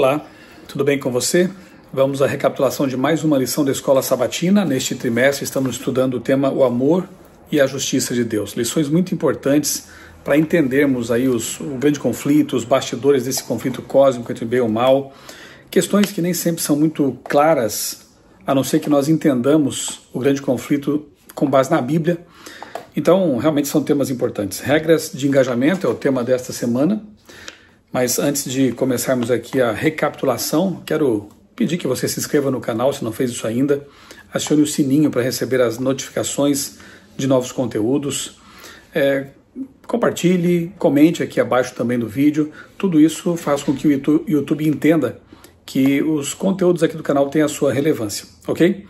Olá, tudo bem com você? Vamos à recapitulação de mais uma lição da Escola Sabatina. Neste trimestre estamos estudando o tema O Amor e a Justiça de Deus. Lições muito importantes para entendermos aí o grande conflito, os bastidores desse conflito cósmico entre o bem e o mal. Questões que nem sempre são muito claras, a não ser que nós entendamos o grande conflito com base na Bíblia. Então, realmente são temas importantes. Regras de engajamento é o tema desta semana. Mas antes de começarmos aqui a recapitulação, quero pedir que você se inscreva no canal, se não fez isso ainda. Acione o sininho para receber as notificações de novos conteúdos. Compartilhe, comente aqui abaixo também do vídeo. Tudo isso faz com que o YouTube entenda que os conteúdos aqui do canal têm a sua relevância, ok?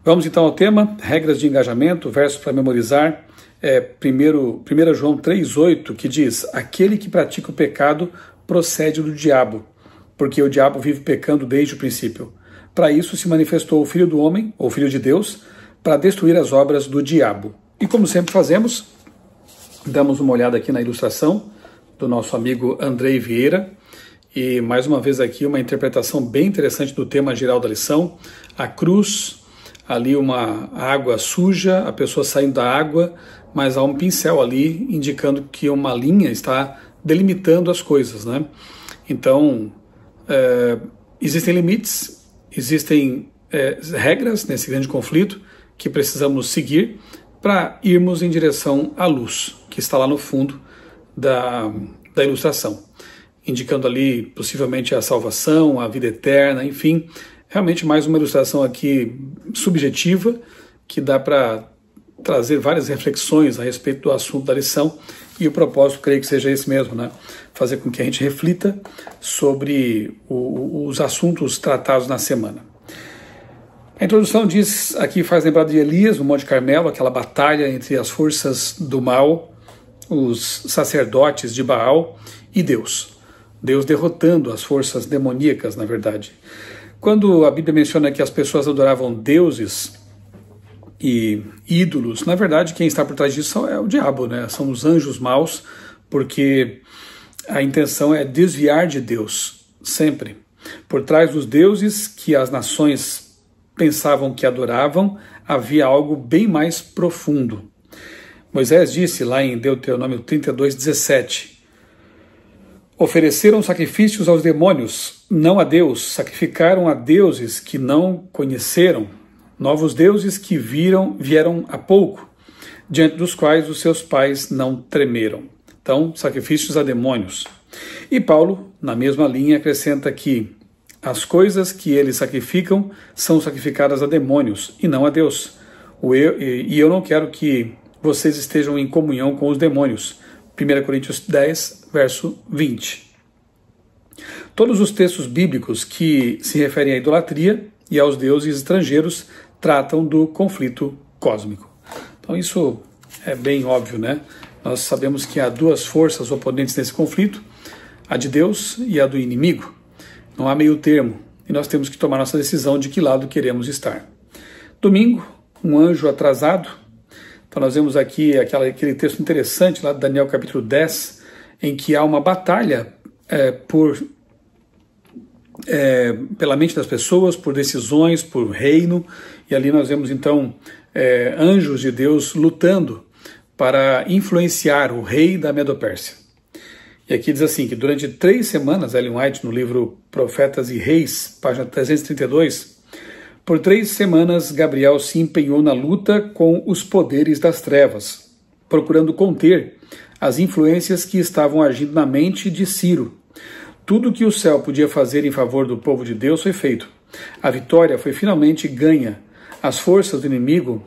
Vamos então ao tema, regras de engajamento, verso para memorizar. 1 João 3,8, que diz: aquele que pratica o pecado procede do diabo, porque o diabo vive pecando desde o princípio. Para isso se manifestou o Filho do Homem, ou Filho de Deus, para destruir as obras do diabo. E como sempre fazemos, damos uma olhada aqui na ilustração do nosso amigo Andrei Vieira, e mais uma vez aqui uma interpretação bem interessante do tema geral da lição, a cruz, ali uma água suja, a pessoa saindo da água, mas há um pincel ali indicando que uma linha está delimitando as coisas, né? Então, existem limites, existem regras nesse grande conflito que precisamos seguir para irmos em direção à luz, que está lá no fundo da ilustração, indicando ali possivelmente a salvação, a vida eterna, enfim, realmente mais uma ilustração aqui subjetiva, que dá para trazer várias reflexões a respeito do assunto da lição, e o propósito, creio que seja esse mesmo, né? Fazer com que a gente reflita sobre os assuntos tratados na semana. A introdução diz, aqui faz lembrar de Elias, no Monte Carmelo, aquela batalha entre as forças do mal, os sacerdotes de Baal e Deus. Deus derrotando as forças demoníacas, na verdade. Quando a Bíblia menciona que as pessoas adoravam deuses e ídolos, na verdade quem está por trás disso é o diabo, né? São os anjos maus, porque a intenção é desviar de Deus, sempre. Por trás dos deuses que as nações pensavam que adoravam, havia algo bem mais profundo. Moisés disse lá em Deuteronômio 32:17, ofereceram sacrifícios aos demônios, não a Deus, sacrificaram a deuses que não conheceram, novos deuses que vieram há pouco, diante dos quais os seus pais não tremeram. Então, sacrifícios a demônios. E Paulo, na mesma linha, acrescenta que as coisas que eles sacrificam são sacrificadas a demônios e não a Deus. E eu não quero que vocês estejam em comunhão com os demônios. 1 Coríntios 10, verso 20. Todos os textos bíblicos que se referem à idolatria e aos deuses estrangeiros tratam do conflito cósmico. Então isso é bem óbvio, né? Nós sabemos que há duas forças oponentes nesse conflito, a de Deus e a do inimigo. Não há meio termo, e nós temos que tomar nossa decisão de que lado queremos estar. Domingo, um anjo atrasado. Então nós vemos aqui aquele texto interessante lá de Daniel capítulo 10, em que há uma batalha pela mente das pessoas, por decisões, por reino, e ali nós vemos então anjos de Deus lutando para influenciar o rei da Medo-Pérsia. E aqui diz assim, que durante 3 semanas, Ellen White, no livro Profetas e Reis, página 332, por 3 semanas Gabriel se empenhou na luta com os poderes das trevas, procurando conter as influências que estavam agindo na mente de Ciro. Tudo o que o céu podia fazer em favor do povo de Deus foi feito. A vitória foi finalmente ganha. As forças do inimigo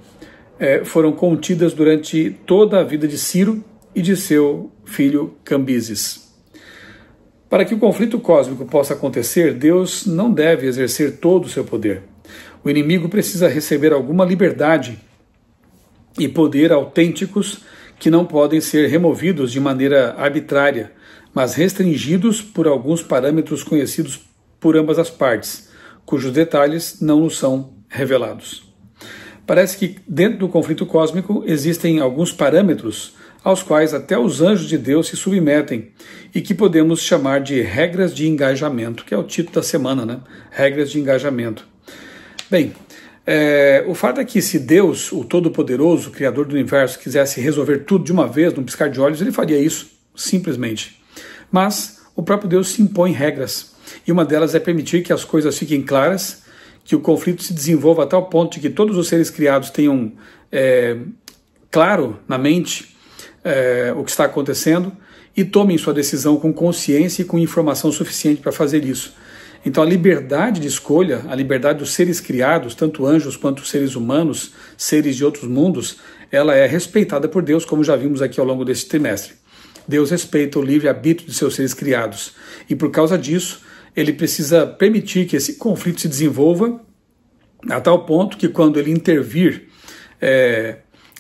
foram contidas durante toda a vida de Ciro e de seu filho Cambises. Para que o conflito cósmico possa acontecer, Deus não deve exercer todo o seu poder. O inimigo precisa receber alguma liberdade e poder autênticos que não podem ser removidos de maneira arbitrária, mas restringidos por alguns parâmetros conhecidos por ambas as partes, cujos detalhes não nos são revelados. Parece que dentro do conflito cósmico existem alguns parâmetros aos quais até os anjos de Deus se submetem e que podemos chamar de regras de engajamento, que é o título da semana, né? Regras de engajamento. Bem, o fato é que se Deus, o Todo-Poderoso, o Criador do Universo, quisesse resolver tudo de uma vez, num piscar de olhos, ele faria isso, simplesmente. Mas o próprio Deus se impõe regras, e uma delas é permitir que as coisas fiquem claras, que o conflito se desenvolva a tal ponto de que todos os seres criados tenham claro na mente o que está acontecendo e tomem sua decisão com consciência e com informação suficiente para fazer isso. Então a liberdade de escolha, a liberdade dos seres criados, tanto anjos quanto seres humanos, seres de outros mundos, ela é respeitada por Deus, como já vimos aqui ao longo desse trimestre. Deus respeita o livre-arbítrio de seus seres criados e por causa disso ele precisa permitir que esse conflito se desenvolva a tal ponto que quando ele intervir,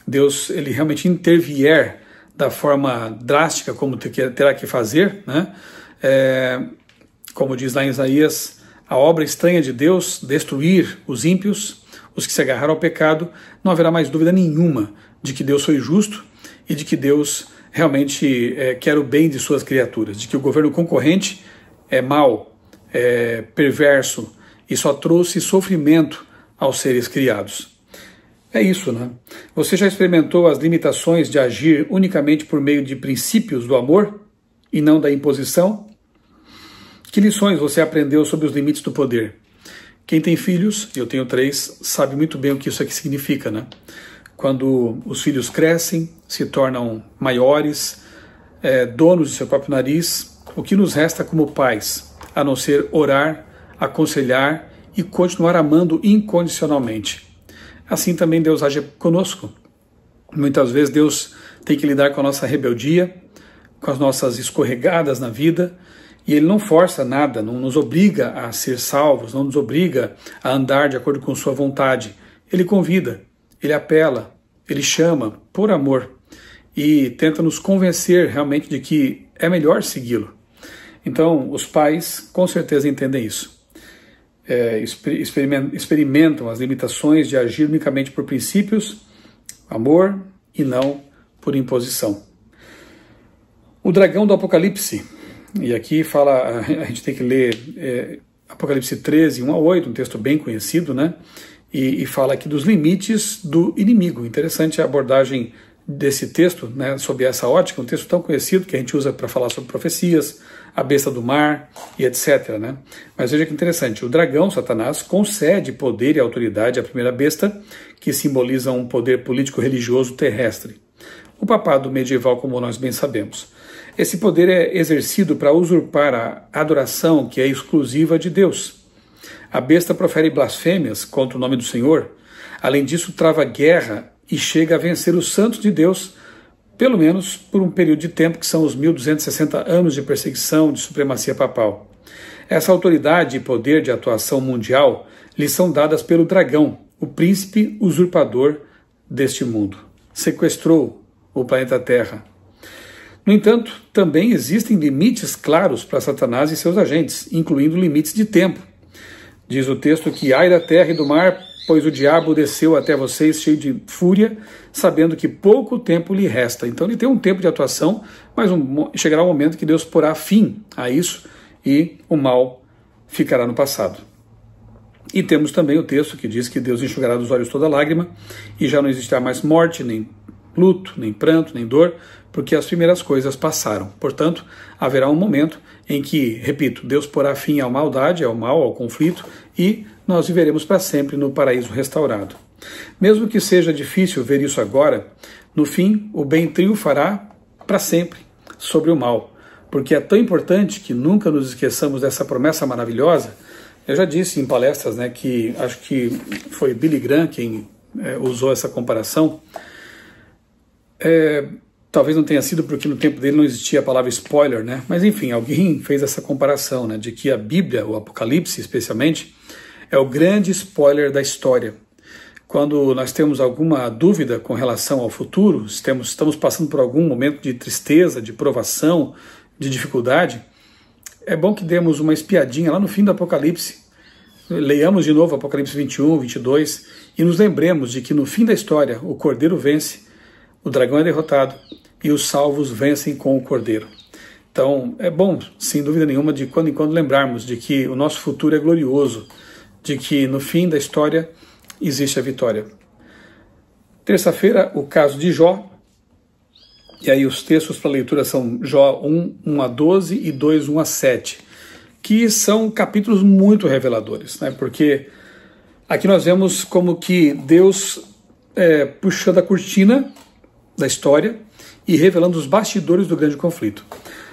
Deus ele realmente intervier da forma drástica como terá que fazer, né? Como diz lá em Isaías, a obra estranha de Deus, destruir os ímpios, os que se agarraram ao pecado, não haverá mais dúvida nenhuma de que Deus foi justo e de que Deus realmente quer o bem de suas criaturas, de que o governo concorrente é mau, é perverso e só trouxe sofrimento aos seres criados. É isso, né? Você já experimentou as limitações de agir unicamente por meio de princípios do amor e não da imposição? Que lições você aprendeu sobre os limites do poder? Quem tem filhos, eu tenho 3, sabe muito bem o que isso aqui significa, né? Quando os filhos crescem, se tornam maiores, donos de seu próprio nariz, o que nos resta como pais, a não ser orar, aconselhar e continuar amando incondicionalmente. Assim também Deus age conosco. Muitas vezes Deus tem que lidar com a nossa rebeldia, com as nossas escorregadas na vida, e Ele não força nada, não nos obriga a ser salvos, não nos obriga a andar de acordo com sua vontade. Ele convida, Ele apela, Ele chama por amor e tenta nos convencer realmente de que é melhor segui-lo. Então, os pais com certeza entendem isso. Experimentam as limitações de agir unicamente por princípios, amor e não por imposição. O dragão do Apocalipse. E aqui fala, a gente tem que ler Apocalipse 13, 1 a 8, um texto bem conhecido, né? E fala aqui dos limites do inimigo. Interessante a abordagem desse texto, né, sob essa ótica, um texto tão conhecido que a gente usa para falar sobre profecias, a besta do mar e etc. Né? Mas veja que interessante, o dragão, Satanás, concede poder e autoridade à primeira besta, que simboliza um poder político-religioso terrestre. O papado medieval, como nós bem sabemos. Esse poder é exercido para usurpar a adoração que é exclusiva de Deus. A besta profere blasfêmias contra o nome do Senhor. Além disso, trava guerra e chega a vencer os santos de Deus, pelo menos por um período de tempo que são os 1260 anos de perseguição de supremacia papal. Essa autoridade e poder de atuação mundial lhe são dadas pelo dragão, o príncipe usurpador deste mundo. Sequestrou o planeta Terra. No entanto, também existem limites claros para Satanás e seus agentes, incluindo limites de tempo. Diz o texto que ai da terra e do mar, pois o diabo desceu até vocês cheio de fúria, sabendo que pouco tempo lhe resta. Então ele tem um tempo de atuação, mas chegará um momento que Deus porá fim a isso e o mal ficará no passado. E temos também o texto que diz que Deus enxugará dos olhos toda lágrima e já não existirá mais morte, nem luto, nem pranto, nem dor, porque as primeiras coisas passaram. Portanto, haverá um momento em que, repito, Deus porá fim à maldade, ao mal, ao conflito, e nós viveremos para sempre no paraíso restaurado. Mesmo que seja difícil ver isso agora, no fim, o bem triunfará para sempre sobre o mal, porque é tão importante que nunca nos esqueçamos dessa promessa maravilhosa. Eu já disse em palestras, né, que acho que foi Billy Graham quem usou essa comparação. Talvez não tenha sido porque no tempo dele não existia a palavra spoiler, né? Mas enfim, alguém fez essa comparação, né, de que a Bíblia, o Apocalipse especialmente, é o grande spoiler da história. Quando nós temos alguma dúvida com relação ao futuro, estamos passando por algum momento de tristeza, de provação, de dificuldade, é bom que demos uma espiadinha lá no fim do Apocalipse. Leiamos de novo Apocalipse 21, 22 e nos lembremos de que no fim da história o Cordeiro vence, o dragão é derrotado e os salvos vencem com o Cordeiro. Então, é bom, sem dúvida nenhuma, de quando em quando lembrarmos de que o nosso futuro é glorioso, de que no fim da história existe a vitória. Terça-feira, o caso de Jó, e aí os textos para leitura são Jó 1, 1 a 12 e 2, 1 a 7, que são capítulos muito reveladores, né? Porque aqui nós vemos como que Deus puxando a cortina da história e revelando os bastidores do grande conflito.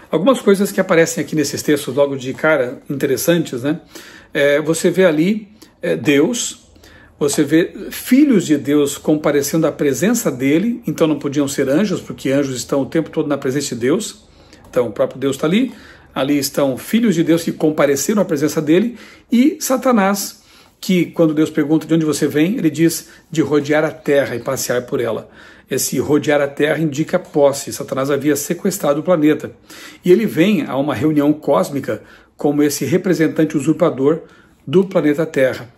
Algumas coisas que aparecem aqui nesses textos logo de cara, interessantes, né? Você vê ali Deus, você vê filhos de Deus comparecendo à presença dele, então não podiam ser anjos, porque anjos estão o tempo todo na presença de Deus. Então o próprio Deus está ali, ali estão filhos de Deus que compareceram à presença dele, e Satanás, que quando Deus pergunta de onde você vem, ele diz de rodear a terra e passear por ela. Esse rodear a terra indica posse. Satanás havia sequestrado o planeta. E ele vem a uma reunião cósmica como esse representante usurpador do planeta Terra.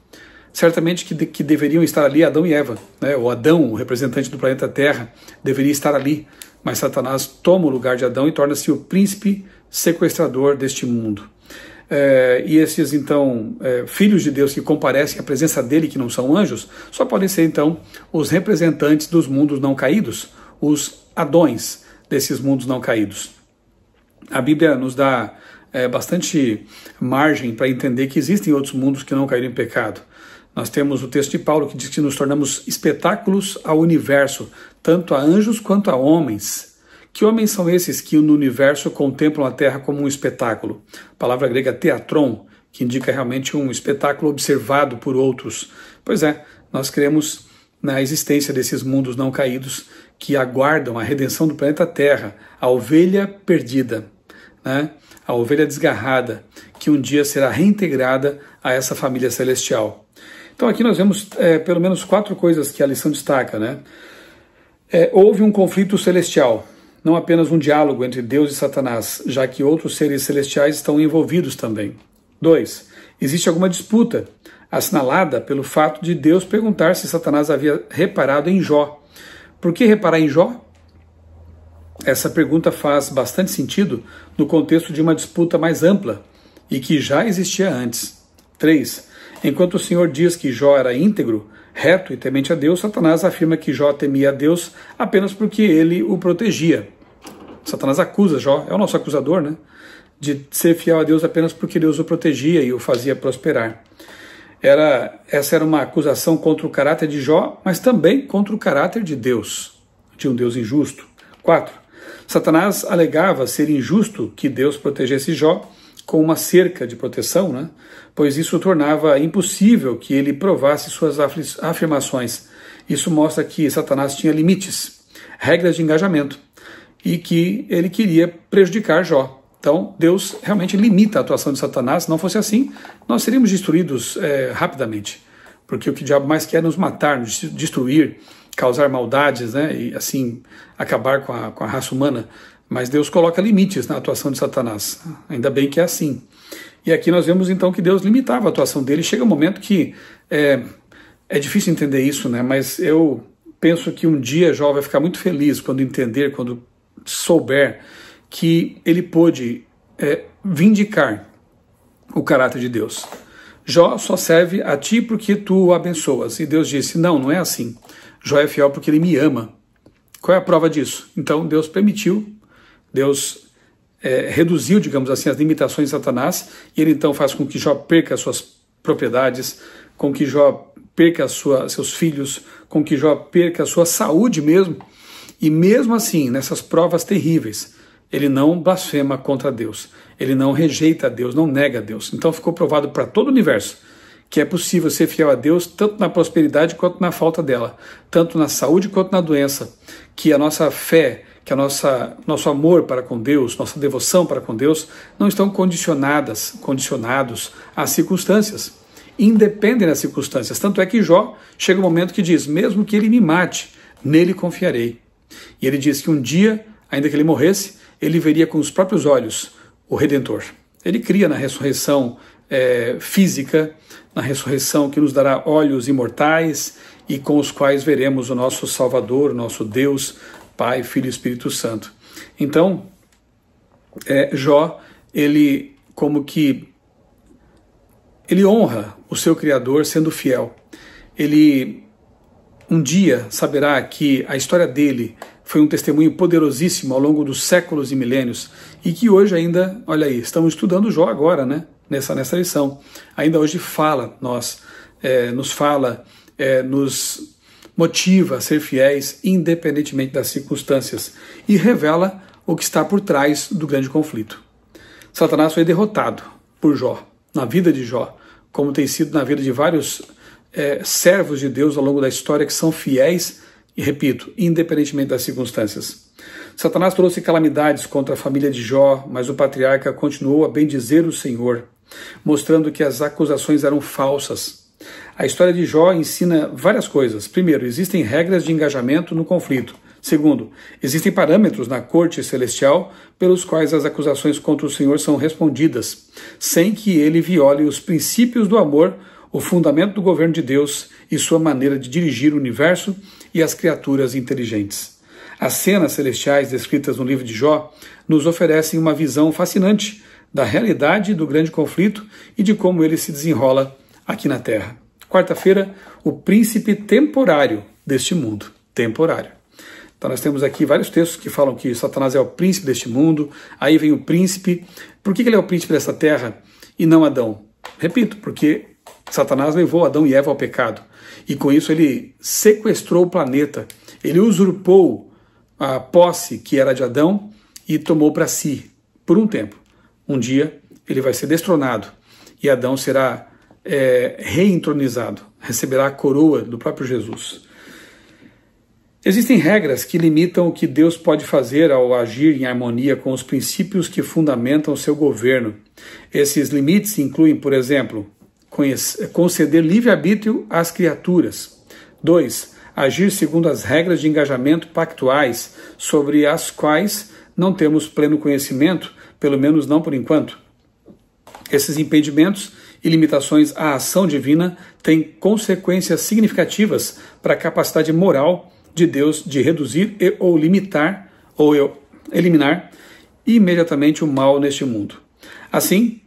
Certamente que deveriam estar ali Adão e Eva, né? O Adão, o representante do planeta Terra, deveria estar ali, mas Satanás toma o lugar de Adão e torna-se o príncipe sequestrador deste mundo. E esses, então, filhos de Deus que comparecem à presença dele, que não são anjos, só podem ser, então, os representantes dos mundos não caídos, os Adões desses mundos não caídos. A Bíblia nos dá bastante margem para entender que existem outros mundos que não caíram em pecado. Nós temos o texto de Paulo que diz que nos tornamos espetáculos ao universo, tanto a anjos quanto a homens. Que homens são esses que no universo contemplam a Terra como um espetáculo? A palavra grega teatron, que indica realmente um espetáculo observado por outros. Pois é, nós cremos na existência desses mundos não caídos que aguardam a redenção do planeta Terra, a ovelha perdida, né? A ovelha desgarrada, que um dia será reintegrada a essa família celestial. Então aqui nós vemos pelo menos 4 coisas que a lição destaca, né? Houve um conflito celestial, não apenas um diálogo entre Deus e Satanás, já que outros seres celestiais estão envolvidos também. 2. Existe alguma disputa, assinalada pelo fato de Deus perguntar se Satanás havia reparado em Jó. Por que reparar em Jó? Essa pergunta faz bastante sentido no contexto de uma disputa mais ampla e que já existia antes. 3. Enquanto o Senhor diz que Jó era íntegro, reto e temente a Deus, Satanás afirma que Jó temia a Deus apenas porque ele o protegia. Satanás acusa Jó, é o nosso acusador, né? De ser fiel a Deus apenas porque Deus o protegia e o fazia prosperar. Essa era uma acusação contra o caráter de Jó, mas também contra o caráter de Deus, de um Deus injusto. 4. Satanás alegava ser injusto que Deus protegesse Jó com uma cerca de proteção, né? Pois isso tornava impossível que ele provasse suas afirmações. Isso mostra que Satanás tinha limites, regras de engajamento, e que ele queria prejudicar Jó. Então, Deus realmente limita a atuação de Satanás. Se não fosse assim, nós seríamos destruídos rapidamente. Porque o que o diabo mais quer é nos matar, nos destruir, causar maldades, né? E assim acabar com a raça humana. Mas Deus coloca limites na atuação de Satanás. Ainda bem que é assim. E aqui nós vemos então que Deus limitava a atuação dele. Chega um momento que é difícil entender isso, né? Mas eu penso que um dia Jó vai ficar muito feliz quando entender, quando souber que ele pôde vindicar o caráter de Deus. Jó só serve a ti porque tu o abençoas. E Deus disse, não é assim. Jó é fiel porque ele me ama. Qual é a prova disso? Então Deus permitiu, Deus reduziu, digamos assim, as limitações de Satanás, e ele então faz com que Jó perca as suas propriedades, com que Jó perca seus filhos, com que Jó perca a sua saúde mesmo. E mesmo assim, nessas provas terríveis, ele não blasfema contra Deus, ele não rejeita a Deus, não nega a Deus. Então ficou provado para todo o universo que é possível ser fiel a Deus tanto na prosperidade quanto na falta dela, tanto na saúde quanto na doença, que a nossa fé, que nosso amor para com Deus, nossa devoção para com Deus não estão condicionados às circunstâncias, independem das circunstâncias. Tanto é que Jó chega um momento que diz, mesmo que ele me mate, nele confiarei. E ele diz que um dia, ainda que ele morresse, ele veria com os próprios olhos o Redentor. Ele cria na ressurreição física, na ressurreição que nos dará olhos imortais e com os quais veremos o nosso Salvador, o nosso Deus, Pai, Filho e Espírito Santo. Então, Jó, ele honra o seu Criador sendo fiel. Ele um dia saberá que a história dele foi um testemunho poderosíssimo ao longo dos séculos e milênios, e que hoje ainda, olha aí, estamos estudando Jó agora, né? Nessa lição. Ainda hoje nos motiva a ser fiéis independentemente das circunstâncias, e revela o que está por trás do grande conflito. Satanás foi derrotado por Jó, na vida de Jó, como tem sido na vida de vários servos de Deus ao longo da história que são fiéis, e repito, independentemente das circunstâncias. Satanás trouxe calamidades contra a família de Jó, mas o patriarca continuou a bendizer o Senhor, mostrando que as acusações eram falsas. A história de Jó ensina várias coisas. Primeiro, existem regras de engajamento no conflito. Segundo, existem parâmetros na corte celestial pelos quais as acusações contra o Senhor são respondidas, sem que ele viole os princípios do amor, o fundamento do governo de Deus e sua maneira de dirigir o universo e as criaturas inteligentes. As cenas celestiais descritas no livro de Jó nos oferecem uma visão fascinante da realidade do grande conflito e de como ele se desenrola aqui na Terra. Quarta-feira, o príncipe temporário deste mundo. Temporário. Então nós temos aqui vários textos que falam que Satanás é o príncipe deste mundo, aí vem o príncipe. Por que ele é o príncipe dessa terra e não Adão? Repito, porque Satanás levou Adão e Eva ao pecado, e com isso ele sequestrou o planeta, ele usurpou a posse que era de Adão e tomou para si, por um tempo. Um dia ele vai ser destronado e Adão será reentronizado, receberá a coroa do próprio Jesus. Existem regras que limitam o que Deus pode fazer ao agir em harmonia com os princípios que fundamentam o seu governo. Esses limites incluem, por exemplo, conceder livre-arbítrio às criaturas. 2. Agir segundo as regras de engajamento pactuais, sobre as quais não temos pleno conhecimento, pelo menos não por enquanto. Esses impedimentos e limitações à ação divina têm consequências significativas para a capacidade moral de Deus de reduzir ou limitar ou eliminar imediatamente o mal neste mundo. Assim,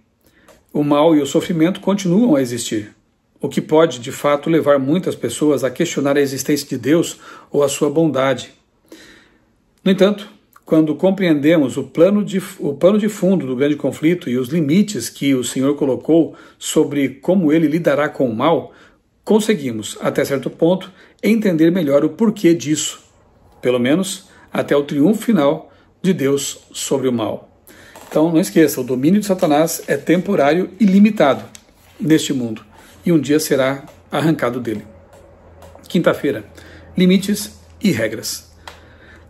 o mal e o sofrimento continuam a existir, o que pode, de fato, levar muitas pessoas a questionar a existência de Deus ou a sua bondade. No entanto, quando compreendemos o plano de fundo do grande conflito e os limites que o Senhor colocou sobre como ele lidará com o mal, conseguimos, até certo ponto, entender melhor o porquê disso, pelo menos até o triunfo final de Deus sobre o mal. Então não esqueça, o domínio de Satanás é temporário e limitado neste mundo, e um dia será arrancado dele. Quinta-feira, limites e regras.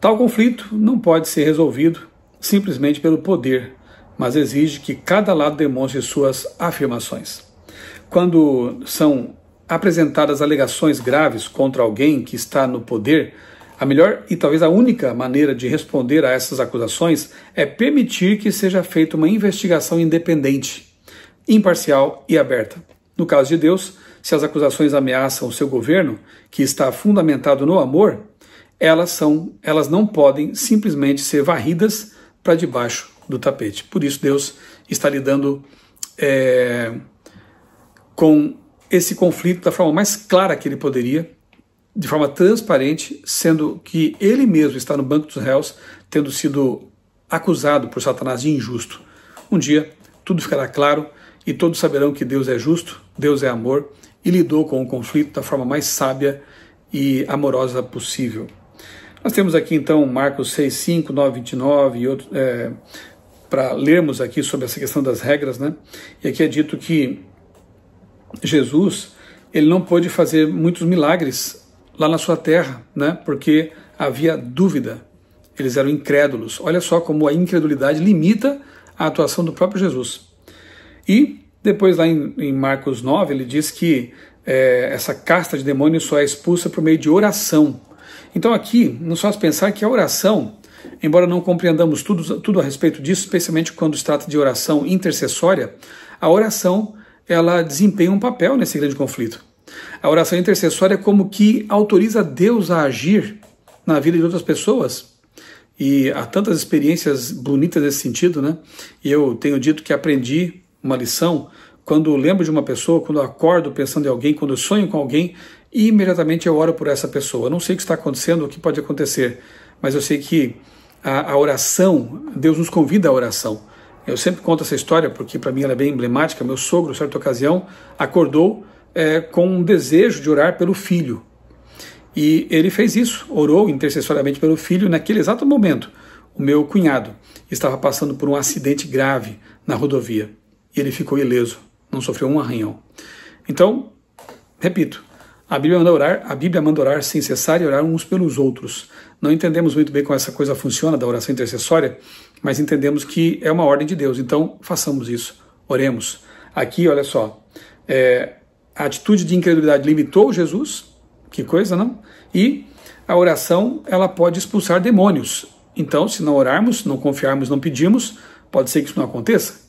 Tal conflito não pode ser resolvido simplesmente pelo poder, mas exige que cada lado demonstre suas afirmações. Quando são apresentadas alegações graves contra alguém que está no poder, a melhor e talvez a única maneira de responder a essas acusações é permitir que seja feita uma investigação independente, imparcial e aberta. No caso de Deus, se as acusações ameaçam o seu governo, que está fundamentado no amor, elas não podem simplesmente ser varridas para debaixo do tapete. Por isso Deus está lidando com esse conflito da forma mais clara que ele poderia, de forma transparente, sendo que ele mesmo está no banco dos réus, tendo sido acusado por Satanás de injusto. Um dia tudo ficará claro e todos saberão que Deus é justo, Deus é amor e lidou com o conflito da forma mais sábia e amorosa possível. Nós temos aqui então Marcos 6, 5, 9, 29 e outros, para lermos aqui sobre essa questão das regras, né? E aqui é dito que Jesus, ele não pôde fazer muitos milagres lá na sua terra, né? Porque havia dúvida, eles eram incrédulos. Olha só como a incredulidade limita a atuação do próprio Jesus. E depois lá em Marcos 9, ele diz que essa casta de demônios só é expulsa por meio de oração. Então aqui nos faz pensar que a oração, embora não compreendamos tudo a respeito disso, especialmente quando se trata de oração intercessória, a oração ela desempenha um papel nesse grande conflito. A oração intercessória é como que autoriza Deus a agir na vida de outras pessoas. E há tantas experiências bonitas nesse sentido, né? E eu tenho dito que aprendi uma lição quando lembro de uma pessoa, quando eu acordo pensando em alguém, quando eu sonho com alguém, e imediatamente eu oro por essa pessoa. Eu não sei o que está acontecendo, o que pode acontecer, mas eu sei que a oração, Deus nos convida à oração. Eu sempre conto essa história porque para mim ela é bem emblemática. Meu sogro, certa ocasião, acordou com um desejo de orar pelo filho. E ele fez isso, orou intercessoriamente pelo filho. Naquele exato momento, o meu cunhado estava passando por um acidente grave na rodovia. E ele ficou ileso, não sofreu um arranhão. Então, repito, a Bíblia manda orar sem cessar e orar uns pelos outros. Não entendemos muito bem como essa coisa funciona da oração intercessória, mas entendemos que é uma ordem de Deus. Então, façamos isso, oremos. Aqui, olha só, a atitude de incredulidade limitou Jesus. Que coisa, não? E a oração, ela pode expulsar demônios. Então, se não orarmos, não confiarmos, não pedirmos, pode ser que isso não aconteça.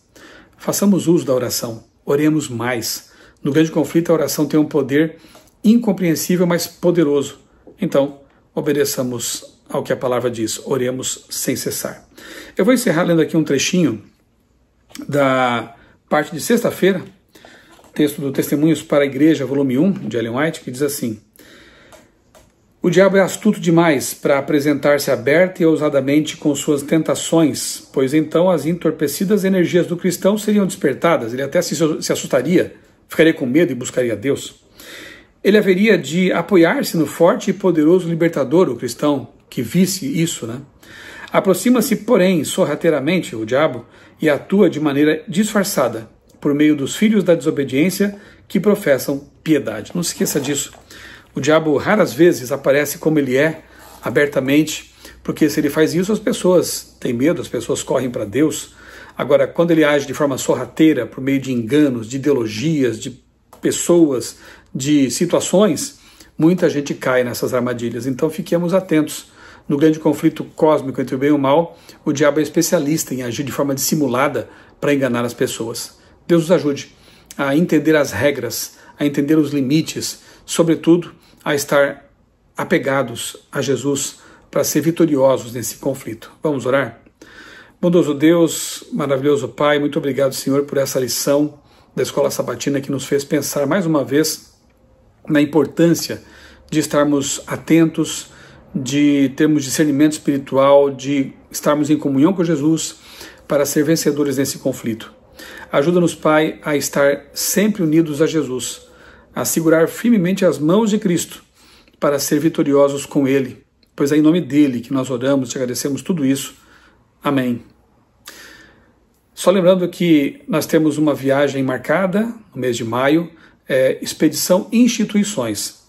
Façamos uso da oração, oremos mais. No grande conflito, a oração tem um poder incompreensível, mas poderoso. Então, obedeçamos ao que a palavra diz, oremos sem cessar. Eu vou encerrar lendo aqui um trechinho da parte de sexta-feira, texto do Testemunhos para a Igreja, volume 1, de Ellen White, que diz assim: o diabo é astuto demais para apresentar-se aberta e ousadamente com suas tentações, pois então as entorpecidas energias do cristão seriam despertadas, ele até se assustaria, ficaria com medo e buscaria Deus. Ele haveria de apoiar-se no forte e poderoso libertador, o cristão, que visse isso, né? Aproxima-se, porém, sorrateiramente o diabo e atua de maneira disfarçada, por meio dos filhos da desobediência que professam piedade. Não se esqueça disso. O diabo raras vezes aparece como ele é, abertamente, porque se ele faz isso, as pessoas têm medo, as pessoas correm para Deus. Agora, quando ele age de forma sorrateira, por meio de enganos, de ideologias, de pessoas, de situações, muita gente cai nessas armadilhas. Então fiquemos atentos. No grande conflito cósmico entre o bem e o mal, o diabo é especialista em agir de forma dissimulada para enganar as pessoas. Deus nos ajude a entender as regras, a entender os limites, sobretudo a estar apegados a Jesus para ser vitoriosos nesse conflito. Vamos orar? Bondoso Deus, maravilhoso Pai, muito obrigado, Senhor, por essa lição da Escola Sabatina que nos fez pensar mais uma vez na importância de estarmos atentos, de termos discernimento espiritual, de estarmos em comunhão com Jesus para ser vencedores nesse conflito. Ajuda-nos, Pai, a estar sempre unidos a Jesus, a segurar firmemente as mãos de Cristo para ser vitoriosos com Ele, pois é em nome dEle que nós oramos e agradecemos tudo isso. Amém. Só lembrando que nós temos uma viagem marcada no mês de maio, Expedição Instituições.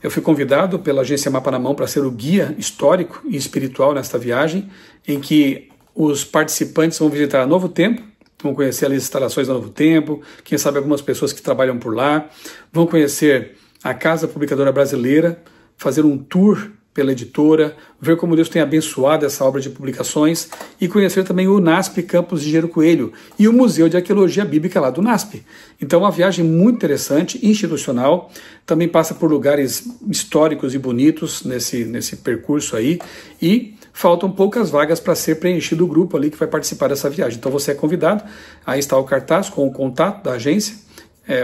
Eu fui convidado pela agência Mapa na Mão para ser o guia histórico e espiritual nesta viagem, em que os participantes vão visitar Novo Tempo, vão conhecer as instalações da Novo Tempo, quem sabe algumas pessoas que trabalham por lá, vão conhecer a Casa Publicadora Brasileira, fazer um tour pela editora, ver como Deus tem abençoado essa obra de publicações e conhecer também o NASP Campos de Engenheiro Coelho e o Museu de Arqueologia Bíblica lá do NASP. Então uma viagem muito interessante, institucional, também passa por lugares históricos e bonitos nesse percurso aí, e faltam poucas vagas para ser preenchido o grupo ali que vai participar dessa viagem. Então você é convidado, aí está o cartaz com o contato da agência,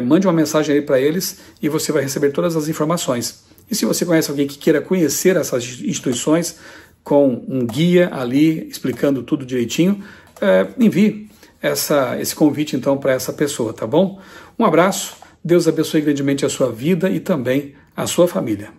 mande uma mensagem aí para eles e você vai receber todas as informações. E se você conhece alguém que queira conhecer essas instituições com um guia ali explicando tudo direitinho, envie esse convite então para essa pessoa, tá bom? Um abraço, Deus abençoe grandemente a sua vida e também a sua família.